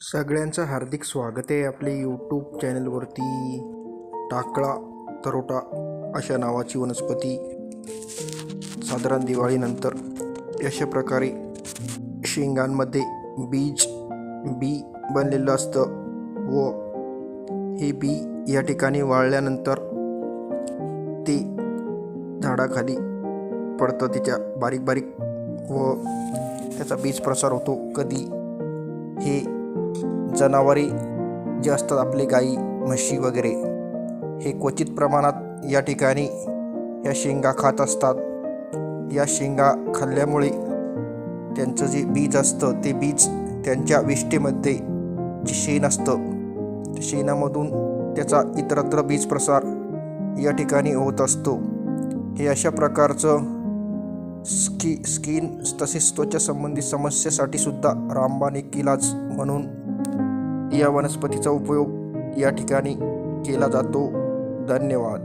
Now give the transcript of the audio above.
सगळ्यांचं हार्दिक स्वागत आहे आपले यूट्यूब चॅनलवरती. टाकळा तरोटा अशा नावाची वनस्पती साधारण दिवाळीनंतर अशा प्रकारे शेंगांमध्ये बी बनलेलं असतं व हे बी या ठिकाणी वाळल्यानंतर ते झाडाखाली पडतं, तिच्या बारीक बारीक व त्याचा बीज प्रसार होतो. कधी हे जनावरे जे असतात आपले गाई म्हशी वगैरे हे क्वचित प्रमाणात या ठिकाणी या शेंगा खात असतात. या शेंगा खाल्ल्यामुळे त्यांचं जे बीज असतं ते बीज त्यांच्या विष्ठेमध्ये जे शेण असतं त्या शेणामधून त्याचा इतरत्र बीज प्रसार या ठिकाणी होत असतो. हे अशा प्रकारचं स्किन तसेच त्वचा संबंधी समस्येसाठी सुद्धा रामबाण एक इलाज म्हणून या वनस्पतीचा उपयोग या ठिकाणी केला जातो. धन्यवाद.